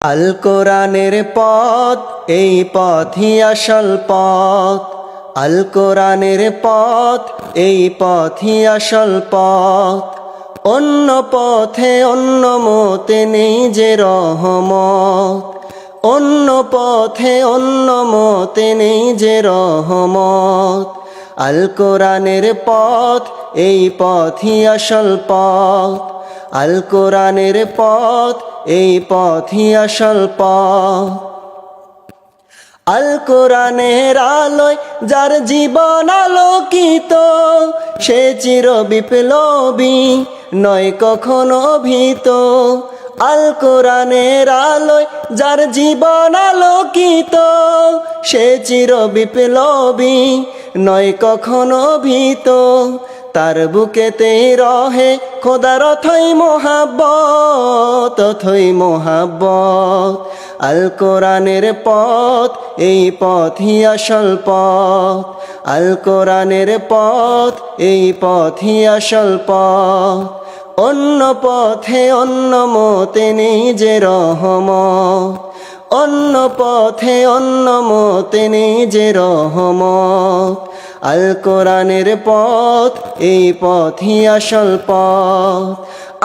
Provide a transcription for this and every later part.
আল কোরআনের পথ, এই পথই আসল পথ। আল কোরআনের পথ, এই পথই আসল পথ। অন্য পথে অন্য মতে নেই যে রহমত। অন্য পথে অন্য মতে নেই যে রহমত। আল কোরআনের পথ, এই পথই আসল পথ। আল কোরআনের পথ, এই পথই আসল পথ। আল কোরআনের আলোয় যার জীবন আলোকিত, সে চির বিপ্লবী, নয় কখনো ভীত। আল কোরআনের আলোয় যার জীবন আলোকিত, সে চির বিপ্লবী, নয় কখনো ভীত। তার বুকেতেই রহে খোদার অথই মোহাব্বত, অথই মোহাব্বত। আল কোরআনের পথ, এই পথই আসল পথ। আল কোরআনের পথ, এই পথই আসল পথ। অন্য পথে অন্য মতে নেই যে রহমত। অন্য পথে অন্য মতে নেই যে রহমত। আল কোরআনের পথ, এই পথই আসল পথ।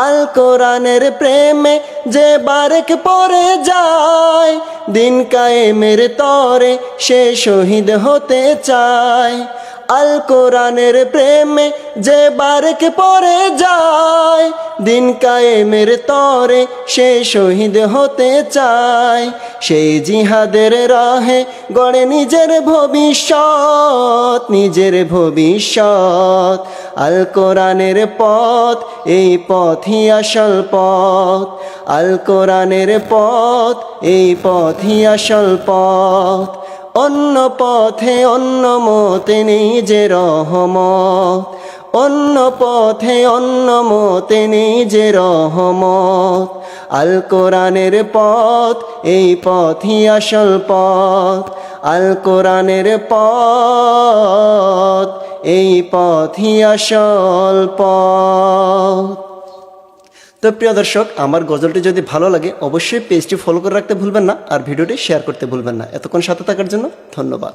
আল কোরআনের প্রেমে যে বারেক পড়ে যায়, দিন কায়েমের তরে সে শহীদ হতে চায়। আল কোরআনের প্রেমে যে বারেক পড়ে যায়, দিন কায়েমের তরে সে শহীদ হতে চায়। সেই জিহাদের রাহে গড়ে নিজের ভবিষ্যৎ, নিজের ভবিষ্যৎ। আল কোরআনের পথ, এই পথই আসল পথ। আল কোরআনের পথ, এই পথই আসল পথ। অন্য পথে অন্য মতে নেই যে রহমত। অন্য পথে অন্য মতে নেই যে রহমত। আল কোরআনের পথ, এই পথই আসল পথ। আল কোরআনের পথ, এই পথই আসল পথ। তো প্রিয় দর্শক, আমার গজলটি যদি ভালো লাগে অবশ্যই পেজটি ফলো করে রাখতে ভুলবেন না, আর ভিডিওটি শেয়ার করতে ভুলবেন না। এতক্ষণ সাথে থাকার জন্য ধন্যবাদ।